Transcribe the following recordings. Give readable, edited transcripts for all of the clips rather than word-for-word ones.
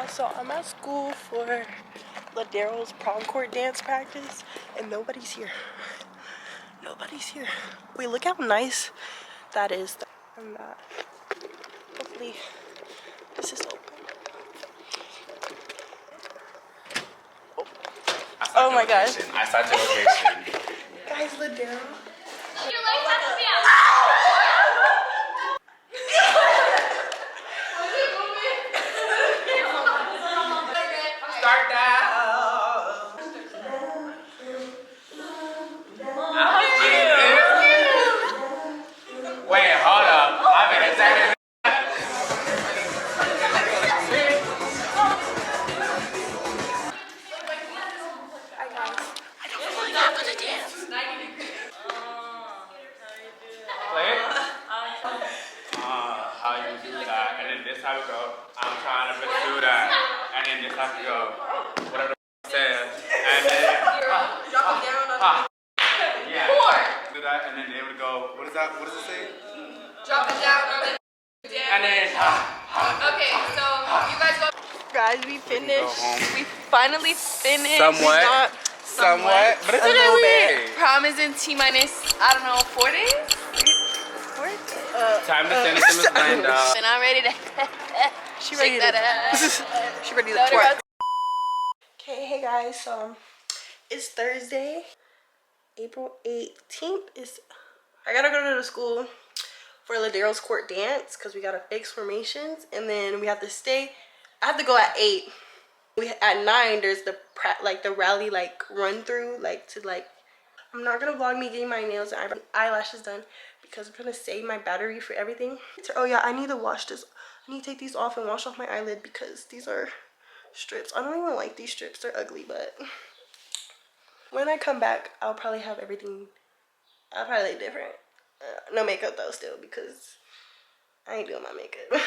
So I'm at school for Ladero's prom court dance practice, and nobody's here. Nobody's here. Wait, look how nice that is. And hopefully this is open. Oh my gosh. I saw the location. Guys, Ladero. Start down. Wait, hold up. I've been excited. Hi guys. I don't feel like that for the dance. Play it. How you do that, and then this how we go. I'm trying to pursue that, and then this how we go. Whatever the says, and then Drop it down on yeah. Do that, and then they would go. What is that? What does it say? Drop it down on the And then Okay, so you guys go. Guys, we finished. We finally finished. Somewhat. We got Somewhat, but it's a little bit. Prom is in T-minus, I don't know, 4 days? time to send it to Miss Linda. And I'm ready to She shake ready that to. ass. She ready to Let her twerk. go. Okay, hey guys. So it's Thursday, April 18th. I gotta go to the school for Ladero's court dance because we gotta fix formations, and then we have to stay. I have to go at 8. At 9 there's the rally run through I'm not gonna vlog me getting my nails and eyelashes done because I'm trying to save my battery for everything. Oh yeah, I need to wash this. I need to take these off and wash off my eyelid because these are strips. I don't even like these strips, they're ugly, but when I come back I'll probably have everything. I'll probably look different. No makeup though still because I ain't doing my makeup.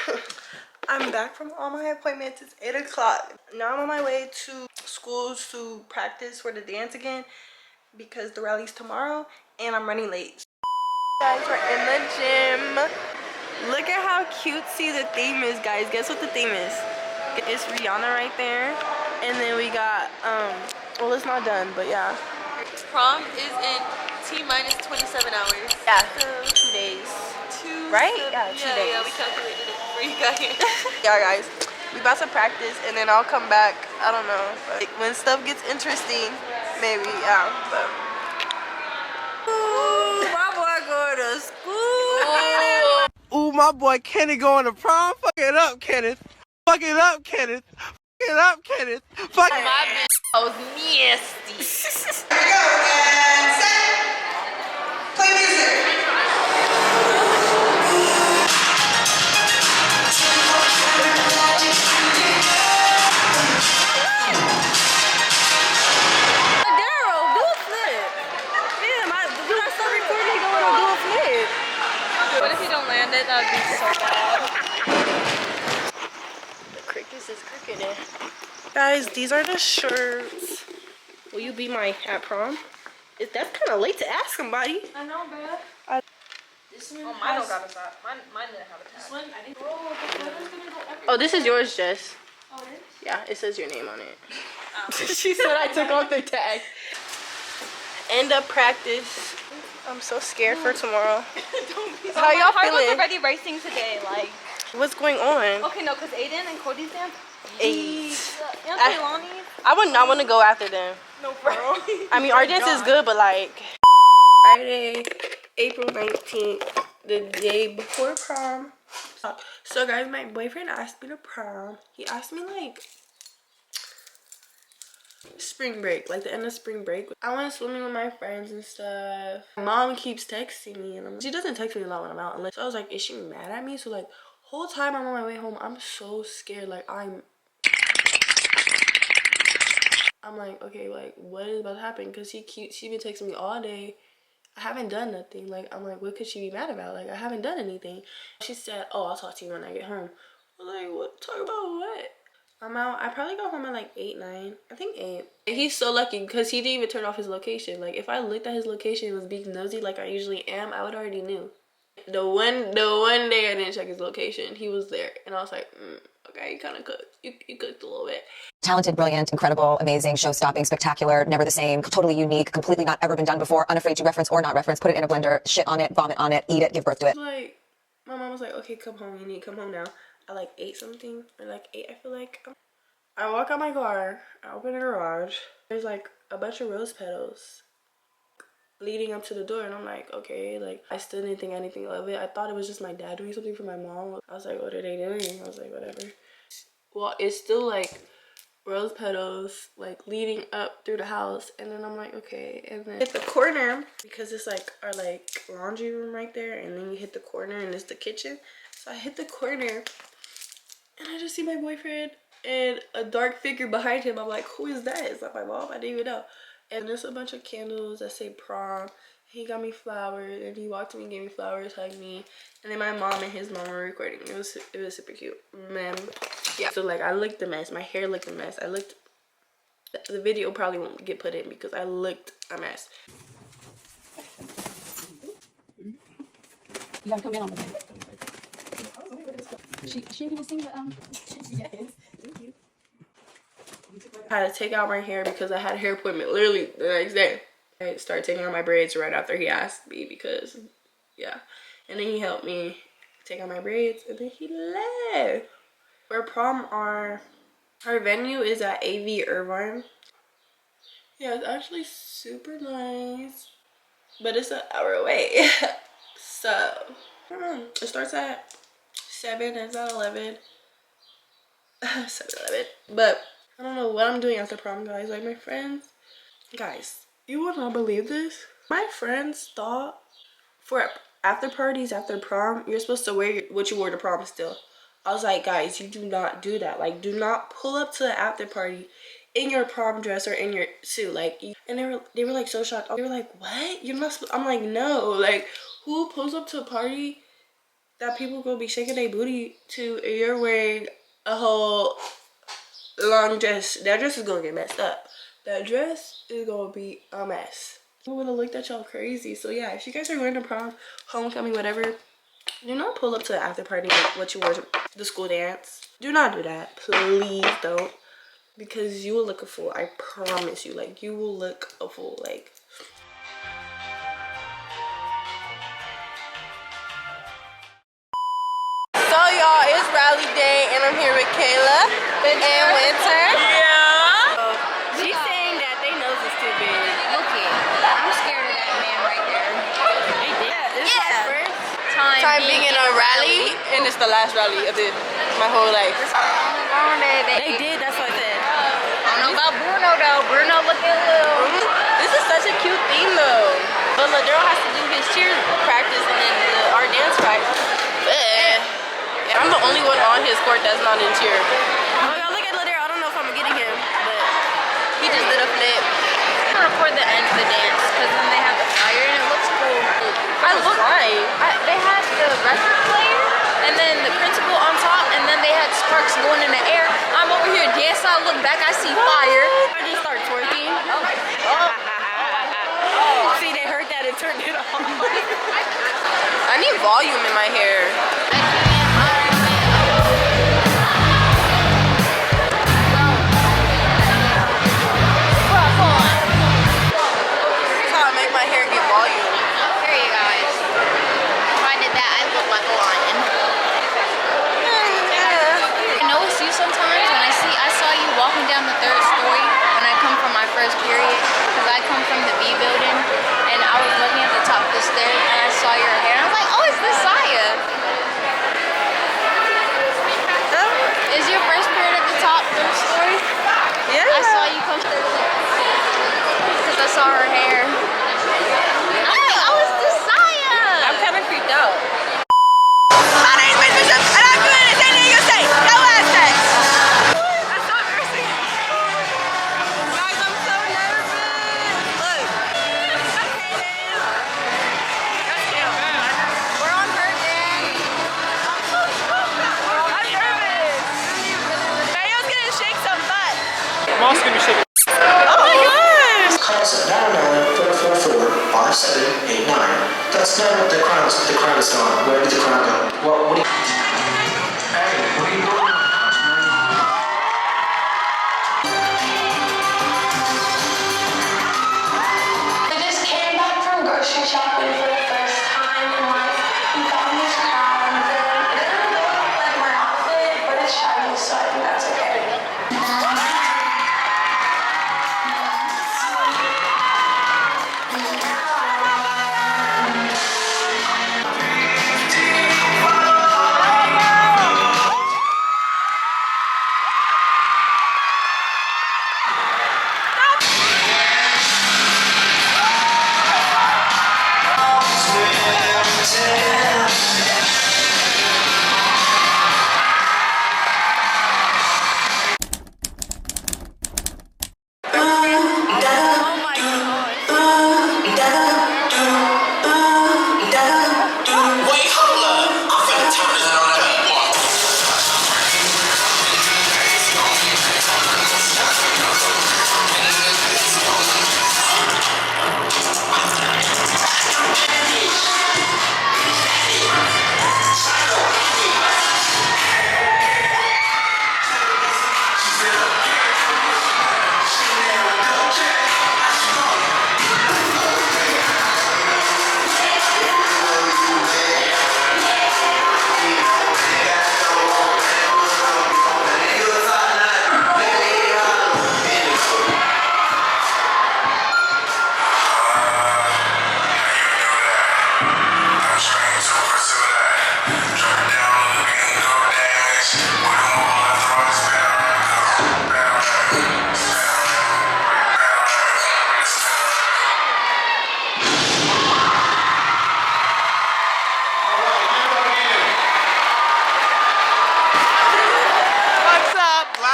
I'm back from all my appointments. It's 8 o'clock. Now I'm on my way to school to practice for the dance again because the rally's tomorrow and I'm running late. Guys, we're in the gym. Look at how cutesy the theme is, guys. Guess what the theme is? It's Rihanna right there. And then we got, well, it's not done, but yeah. Prom is in T-minus 27 hours. Yeah, 2 days. Right? Yeah, 2 days. Yeah, we calculated it before you got here. Yeah, guys, we about to practice and then I'll come back. I don't know, but when stuff gets interesting, maybe, yeah. But ooh, my boy going to school. Ooh, my boy Kenny going to prom. Fuck it up, Kenneth. Fuck it up, Kenneth. Fuck it up, Kenneth. Fuck it. My bitch was nasty. Here we go, and set. Play music. What if you don't land it? That would be so bad. The crickets is cricketing. Guys, these are the shirts. Will you be my at prom? That's kind of late to ask somebody. I know, bro. This one mine don't got a top. Mine didn't have a top. This one, I didn't. Oh, the photo's gonna go everywhere. Oh, this is yours, Jess. Oh, it is? Yeah, it says your name on it. She said I took off the tag. End of practice. I'm so scared for tomorrow. How y'all feeling? feeling? Already racing today, like. What's going on? Okay, no, cause Aiden and Cody's dance. 8. I I would not want to go after them. No, bro. I mean, our dance is good, but like Friday, April 19th, the day before prom. So guys, my boyfriend asked me to prom. He asked me like spring break, like the end of spring break. I went swimming with my friends and stuff. My mom keeps texting me and she doesn't text me a lot when I'm out. So I was like, is she mad at me? So like whole time I'm on my way home, I'm so scared. Like I'm like, okay, like what is about to happen? Because she been texting me all day. I haven't done nothing. Like I'm like, what could she be mad about? Like I haven't done anything. She said, oh, I'll talk to you when I get home. I was like, what? Talk about what? I'm out. I probably go home at like 8, 9. I think 8. He's so lucky because he didn't even turn off his location. Like if I looked at his location and was being nosy like I usually am, I would already knew. The one day I didn't check his location, he was there, and I was like, okay. okay, you kind of cooked. You cooked a little bit. Talented, brilliant, incredible, amazing, show-stopping, spectacular, never the same, totally unique, completely not ever been done before, unafraid to reference or not reference, put it in a blender, shit on it, vomit on it, eat it, give birth to it. Like, my mom was like, okay, come home, you need to come home now. I like ate something, or like ate, I feel like. I walk out my car, I open the garage, there's like a bunch of rose petals leading up to the door, and I'm like, okay, like, I still didn't think anything of it. I thought it was just my dad doing something for my mom. I was like, what are they doing? I was like, whatever. Well, it's still like rose petals like leading up through the house, and then I'm like, okay, and then hit the corner because it's like our like laundry room right there, and then you hit the corner and it's the kitchen. So I hit the corner and I just see my boyfriend and a dark figure behind him. I'm like, who is that? It's not my mom. I didn't even know. And there's a bunch of candles that say prom. He got me flowers, and he walked to me, gave me flowers, hugged me, and then my mom and his mom were recording. It was super cute, man. Yeah. So like, I looked a mess. My hair looked a mess. I looked. The video probably won't get put in because I looked a mess. You gotta come in on the thing. She didn't even sing the yes. Thank you. I had to take out my hair because I had a hair appointment literally the next day. I started taking out my braids right after he asked me because, yeah. And then he helped me take out my braids, and then he left. Where prom our venue is at AV Irvine. Yeah, it's actually super nice, but it's an hour away. So, it starts at 7, ends at 11. 7-11. But I don't know what I'm doing after prom, guys. Like, my friends, guys, you will not believe this. My friends thought for after parties, after prom, you're supposed to wear what you wore to prom still. I was like, guys, you do not do that. Like, do not pull up to the after party in your prom dress or in your suit. Like, and they were like so shocked. They were like, what? You're not supposed. I'm like, no. Like, who pulls up to a party that people gonna be shaking their booty to, and you're wearing a whole long dress? That dress is gonna get messed up. That dress is gonna be a mess. I would have looked at y'all crazy. So yeah, if you guys are going to prom, homecoming, whatever, do not pull up to the after party with what you wore to the school dance. Do not do that. Please don't. Because you will look a fool. I promise you. Like, you will look a fool. Like, so y'all, it's rally day, and I'm here with Kayla and Winter. Yeah. So, she's saying that they nose is too big. Okay, I'm scared of that man right there. They did. Yeah, it's my first Time being in a rally, and it's the last rally of my whole life. They did, that's what I said. I don't know about Bruno though. Bruno looking little. This is such a cute theme though. But Ladero has to do his cheer practice and then our dance practice. And I'm the only one on his court that's not in cheer. Oh y'all, look at Ladero. I don't know if I'm getting him, but he just did a flip. I record the end of the dance because then they have the fire and it looks cool. They had the record player and then the principal on top, and then they had sparks going in the air. I'm over here dancing. I look back, I see fire. I just start twerking. See, they heard that and turned it off. I need volume in my hair. That's how I make my hair get volume. Here you guys. If I did that, I'd look like a lion. I notice you sometimes when I saw you walking down the 3rd story when I come from my first period, because I come from the B building, and I was looking at the top of the stairs and I saw your hair and I was like, oh, it's this Saya. Is your first period at the top 3rd story? Yeah. I saw you come because I saw her hair. I'm like, oh, it's this Saya. I'm kind of freaked out. My name is Bishop, and I'm doing anything you say. No accent. I'm so embarrassing. Guys, I'm so nervous. Look. We're on her dance. I'm nervous. Mario's gonna shake some butt. I'm also gonna be shaking. Oh my gosh. Calls at 909-444-5789. That's not what the crown is gone. Where did the crown go? What do you... Hey, what are you doing?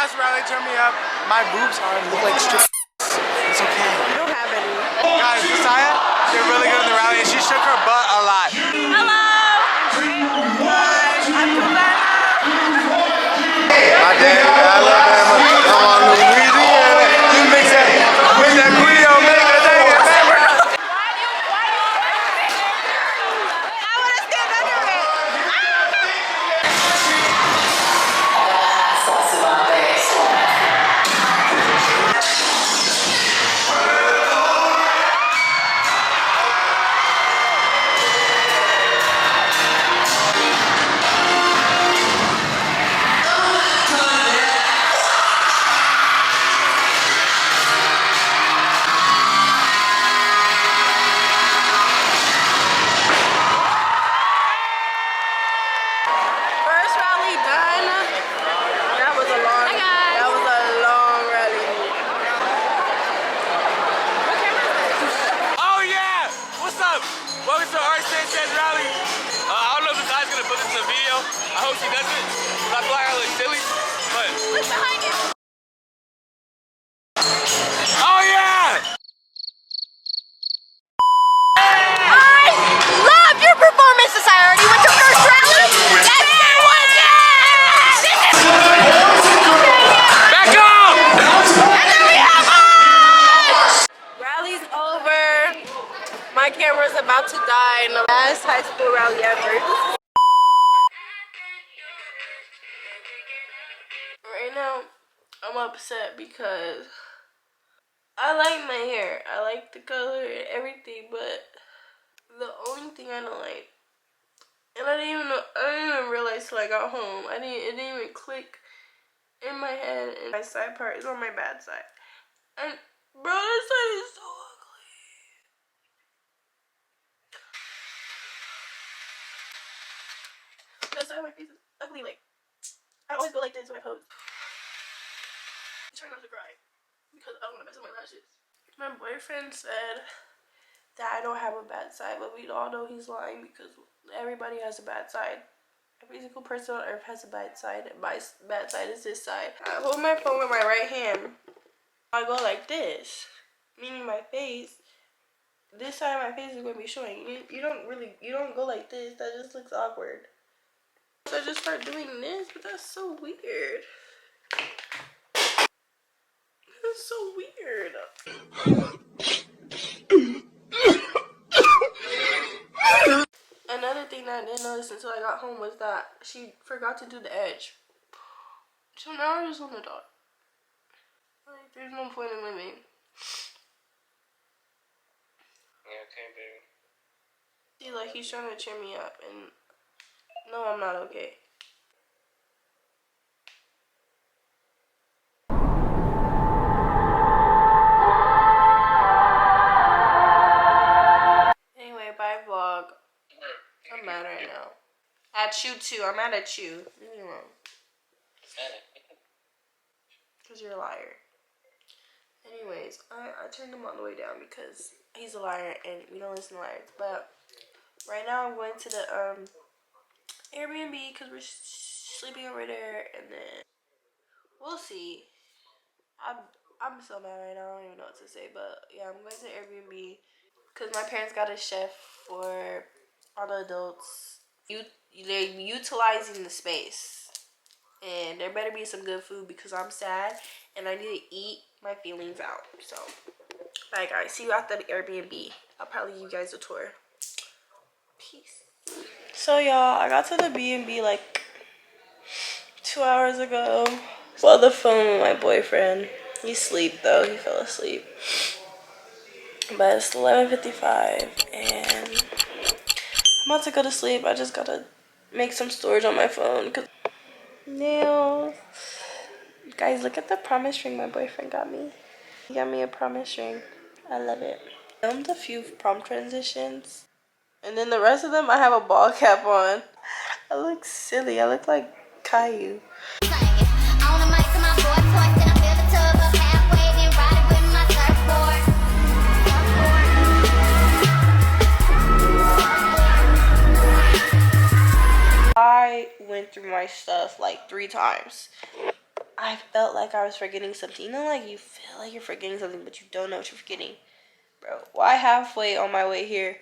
last rally turned me up. My boobs look like strip. It's okay. You don't have any. Guys, Messiah did really good in the rally, and she shook her butt a lot. Hello. My dad, I love Bama. Come on, Louisiana. You mix that with that Guido, make a dang it, Bama. I want to stand under it. First rally done. That was a long. Hi, guys. That was a long rally. Oh yeah! What's up? Welcome to our Sanchez rally. I don't know if the guy's gonna put this in the video. I hope he doesn't. I feel like I look silly, but Look behind you. oh yeah! I love your performance, Society. Went to first rally. That's your one. Back up! And then we have us. Rally's over. My camera's about to die in the last high school rally ever. Right now, I'm upset because I like my hair. I like the color and everything, but the only thing I don't like, and I didn't even realize till I got home. It didn't even click in my head, and my side part is on my bad side. And bro, this side is so ugly. This side of my face is ugly. Like, I always go like this when I pose. I'm trying not to cry because I don't want to mess up my lashes. My boyfriend said that I don't have a bad side, but we all know he's lying because everybody has a bad side. Every single person on earth has a bad side, and my bad side is this side. I hold my phone with my right hand. I go like this, meaning my face. This side of my face is going to be showing. You don't go like this. That just looks awkward. So I just start doing this, but that's so weird. That's so weird. Another thing that I didn't notice until I got home was that she forgot to do the edge. So now I just want to die. Like, there's no point in living. Yeah, okay, baby. See, like, he's trying to cheer me up, and no, I'm not okay. Anyway, bye vlog. I'm mad right now. At you too. I'm mad at you. Leave me alone. Because you're a liar. Anyways, I turned him all the way down because he's a liar and we don't listen to liars. But right now I'm going to the Airbnb because we're sleeping over there, and then we'll see. I'm so mad right now. I don't even know what to say, but yeah, I'm going to the Airbnb because my parents got a chef for all the adults. They're utilizing the space, and there better be some good food because I'm sad and I need to eat my feelings out. So bye guys, see you after the Airbnb. I'll probably give you guys a tour. Peace. So y'all, I got to the B&B like 2 hours ago. Well, the phone with my boyfriend. He asleep though. He fell asleep. But it's 11:55 and I'm about to go to sleep. I just gotta make some storage on my phone. Nails. Guys, look at the promise ring my boyfriend got me. He got me a promise ring. I love it. I filmed a few prom transitions. And then the rest of them, I have a ball cap on. I look silly. I look like Caillou. I went through my stuff like 3 times. I felt like I was forgetting something. You know, like you feel like you're forgetting something, but you don't know what you're forgetting. Bro, why halfway on my way here,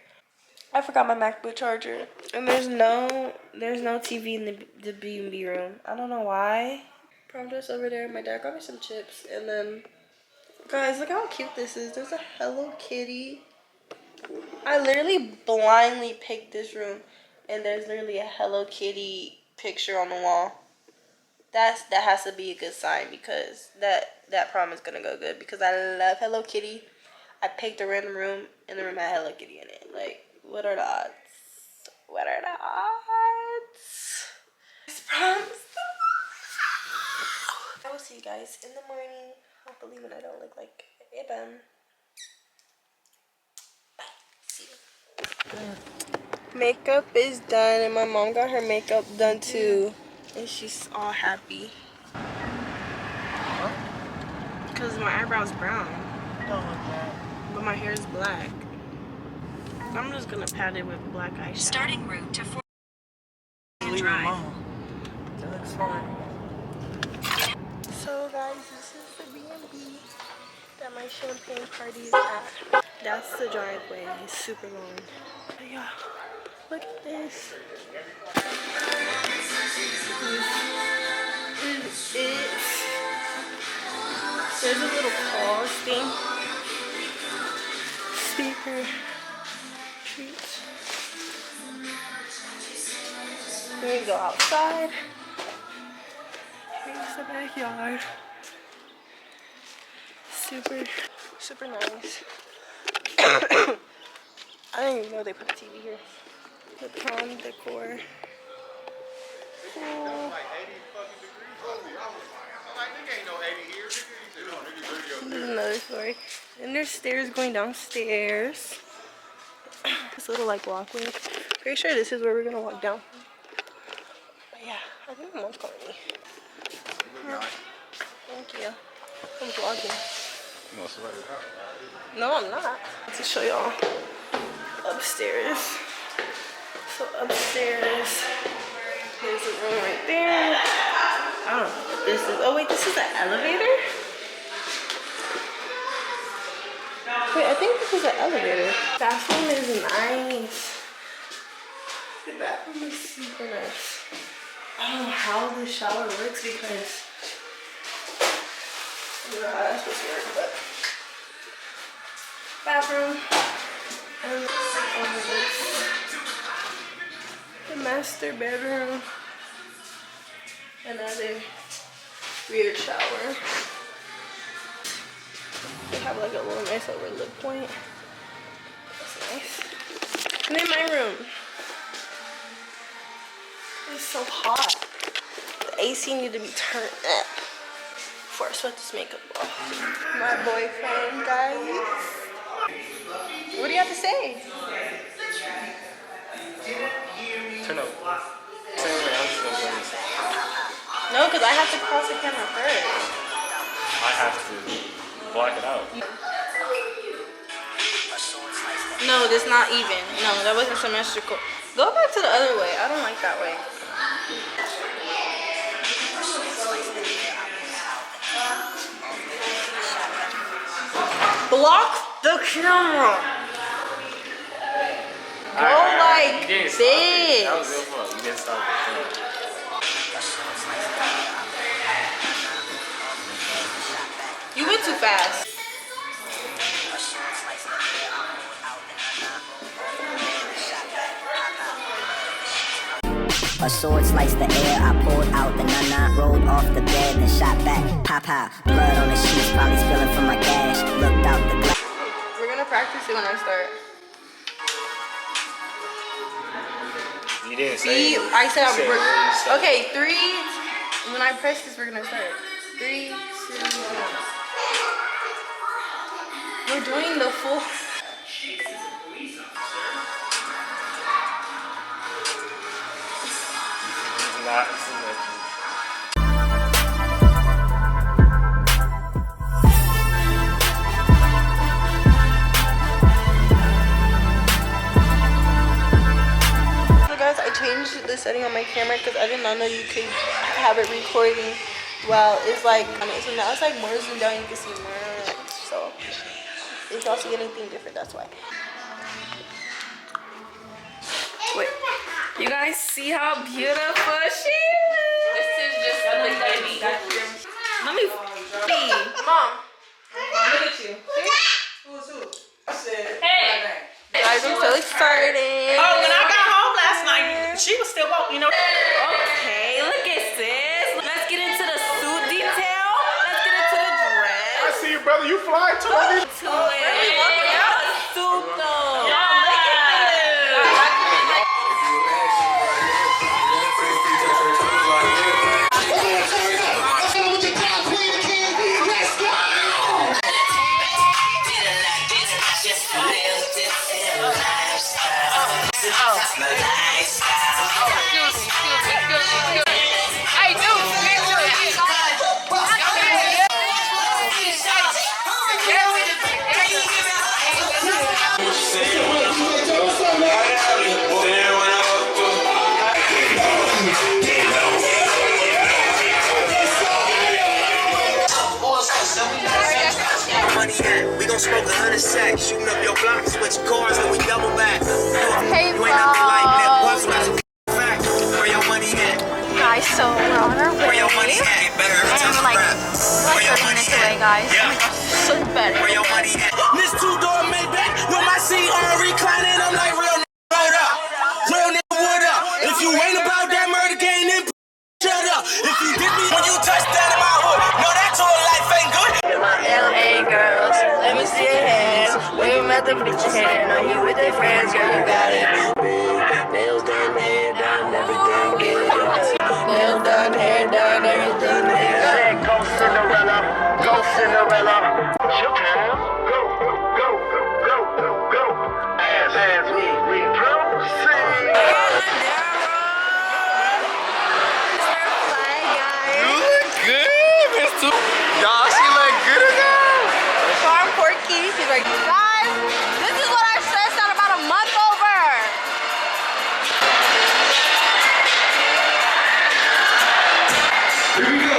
I forgot my MacBook charger. And there's no TV in the B&B room. I don't know why. Prom dress over there. My dad got me some chips. And then, guys, look how cute this is. There's a Hello Kitty. I literally blindly picked this room. And there's literally a Hello Kitty picture on the wall. That has to be a good sign, because that prom is gonna go good, because I love Hello Kitty. I picked a random room and the room had Hello Kitty in it. Like, what are the odds? What are the odds? This prom. I will see you guys in the morning. Hopefully when I don't look like a bum. Bye. See you. Makeup is done, and my mom got her makeup done too. And she's all happy. Because my eyebrow's brown. But my hair is black. I'm just gonna pat it with black eyeshadow. Starting route to 4 Drive. That looks fun. So guys, this is the B&B that my champagne party is at. That's the driveway. It's super long. But yeah, look at this. This is it. There's a little pause thing. Speaker treats. Then we go outside. Here's the backyard. Super nice. I didn't even know they put a TV here. The prom decor. Cool. This is another story. And there's stairs going downstairs. This little like walkway. Pretty sure this is where we're gonna walk down. But yeah, I think my mom's calling me. Thank you. I'm vlogging. No, I'm not. To show y'all upstairs. So upstairs, there's a room right there. I don't know what this is. Oh wait, this is the elevator? Wait, I think this is the elevator. Bathroom is nice. The bathroom is super nice. I don't know how the shower works, because I don't know how that's supposed to work, but bathroom and over this. The master bedroom. Another weird shower. They have like a little nice overlook point. That's nice. And then my room. It's so hot. The AC needed to be turned up before I sweat this makeup off. My boyfriend, guys. What do you have to say? Turn up. No, because I have to cross the camera first. I have to block it out. No, that's not even. No, that wasn't symmetrical. Go back to the other way. I don't like that way. Block the camera. Go like this. That was your fault. You didn't stop it. You went too fast. A sword sliced the air, I pulled out the nana, rolled off the bed and shot back. Pop, blood on the sheets, probably spilling from my gash. Looked out the glass. We're gonna practice it when I start. You didn't say. I said I would. Okay, 3. When I press this, we're gonna start. 3, 2, 1. We're doing the full. Not symmetrical. So guys, I changed the setting on my camera because I did not know you could have it recording Well, it's like so now it's like more zoomed down. You can see more. So if y'all see anything different, that's why. Wait, you guys see how beautiful she is? This is just really baby. Let me see. Mom. Look at you. Who's who? I said. Hey. Guys, I'm so excited. Oh, when I got home last night, she was still walking, you know. Okay, look at sis. Let's get into the suit detail. Let's get into the dress. I see you, brother. You fly too. To it. Yeah, suit though. We gon' smoke 100 sacks, shooting up your block, switch cars, and we double back. Hey, You ain't nothing like that puzzle, that's a fact. Where your money at? guys, so we're on our way. Where your money at? Better every time And you like, rap. we're like 30 minutes away, guys. Oh my gosh, so better. Where your money at? This two-door Maybach with my seat on reclining. I'm like real nigga, word up. Real nigga, word up. If you ain't about that murder game, then shut up. If you get me when you touch down in my hood, no, that tour life ain't good. My LA girls, let me see your hands. Wave at the bitch hand on you with their friends, girl, you got it. Nails done, hair done, everything good. Nails done, hair done, everything good. Go Cinderella, go Cinderella. Showtime. Go, go, go, go, go. As we proceed. Y'all, she look good as hell. Farm Porky. She's like, Guys, this is what I stressed out about a month over. Here we go.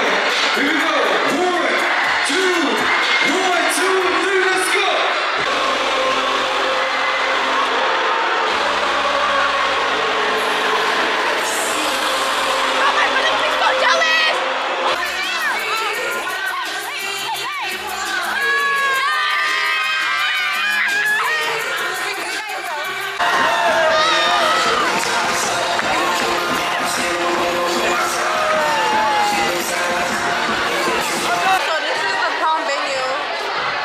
Here we go. 1, 2, 1, 2, 3, let's go. so this is the prom venue.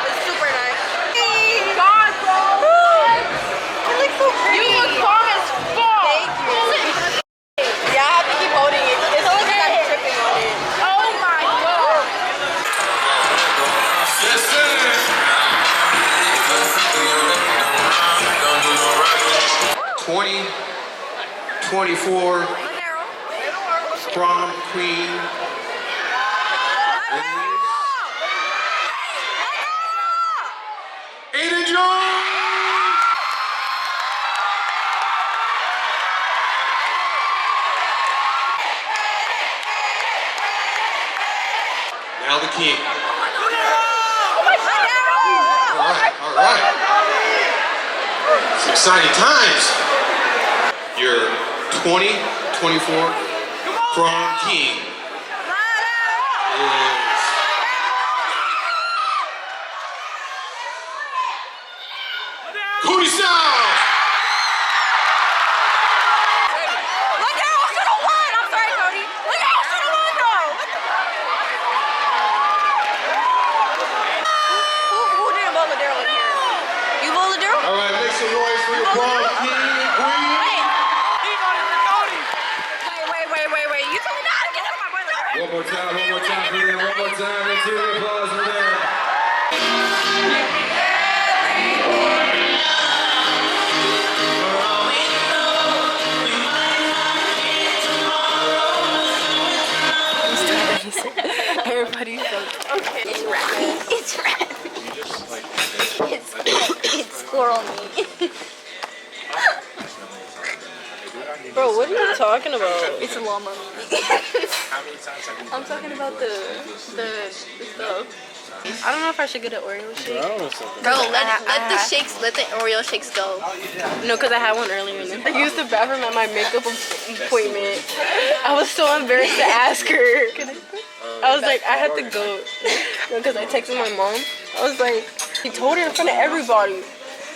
It's super nice. God, bro. It looks so pretty. You look calm as fuck. Thank you. Yeah, I have to keep holding it. It's almost like I'm tripping on it. Oh my god. Yes, sir. 20, 24, prom queen. Ada Jones. Now the king. All right. It's exciting times. Your 2024 prom king is Cody Styles. Look at who should have won. I'm sorry, Cody. Look at who should have won, though. Who didn't vote Ladero in here? You vote Ladero? All right, make some noise for your prom king and queen. Wait. You told me not to get up my boy. One more time for them. One more time. Let's hear the applause for them. Everybody's so okay. It's rappy. It's rappy. It's squirrel meat. Bro, what are you talking about? It's a llama. I'm talking about the stuff. I don't know if I should get an Oreo shake. Bro, let the Oreo shakes go. No, because I had one earlier. And I used the bathroom at my makeup appointment. I was so embarrassed to ask her. I was like, I had to go. Because I texted my mom. I was like, she told her in front of everybody.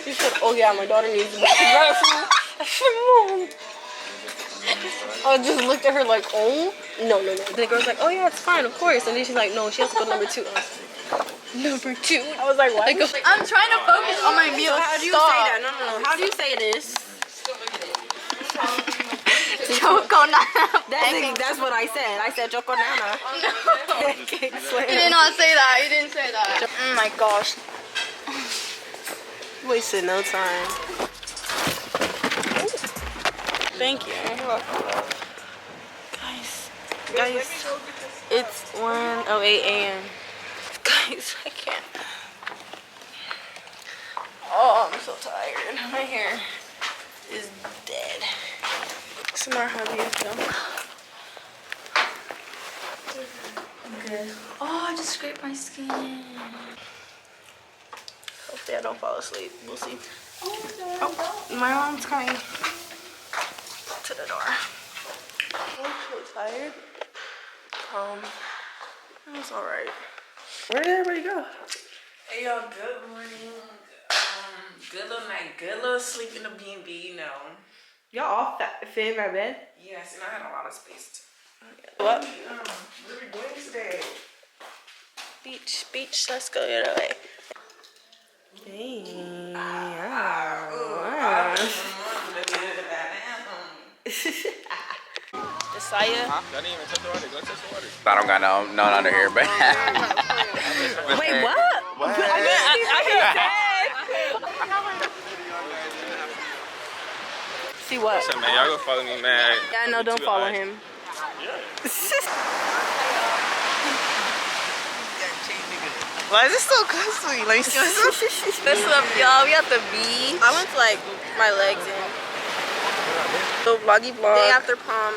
She said, oh yeah, my daughter needs to go to the bathroom. I said, Mom. I just looked at her like, oh, no. The girl's like, oh yeah, it's fine, of course. And then she's like, no, she has to go to number 2. I was like, number 2? I was like, what? I'm trying to focus on my meal. So how do you say that? No. How do you say this? Choconana. That's what I said. I said choconana. You did not say that. You didn't say that. Oh my gosh. Wasted no time. Thank you. Guys, it's 1:08 a.m. Guys, I can't. Oh, I'm so tired. My hair is dead. Samar, how do you feel? I'm good. Oh, I just scraped my skin. Hopefully I don't fall asleep. We'll see. Oh, my mom's coming to the door. I'm so tired. It was alright. Where did everybody go? Hey y'all, good morning. Good little night, good little sleep in the B&B, you know. Y'all all fit in my bed? Yes, and I had a lot of space too. What? What are we doing today? Beach. Let's go the other way. Hey. Desire. Huh? Y'all didn't even touch the water. Go touch the water. I don't got none under here, but. Wait, what? I see what? Listen, man, y'all go follow me, man. Yeah, no, don't follow him. Why is it so costly? Let me see What's up, y'all? We at the beach. I went to like my legs in. So vloggy vlog. Day after prom.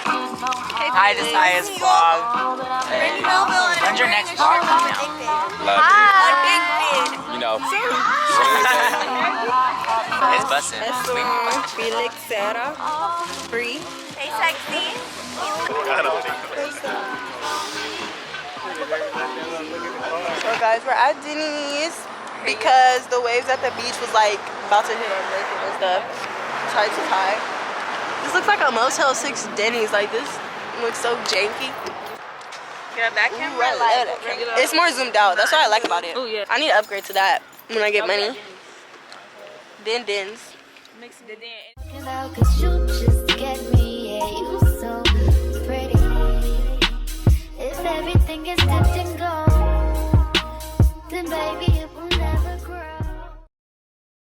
Hi, this is vlog. When's your next vlog coming out? You know. It's busting. Felix, Sarah, Bree. Hey, sexy. So guys, we're at Dennys because the waves at the beach was like about to hit our leg and stuff. Tides was high. This looks like a Motel 6 Dennys. Like this looks so janky. Yeah, that camera. Ooh, I love that camera. It's more zoomed out. That's what I like about it. Oh yeah. I need to upgrade to that when I get money. Dens. Mix the dance. Cause you just get me, yeah, you so pretty. If everything is dipped in gold, then baby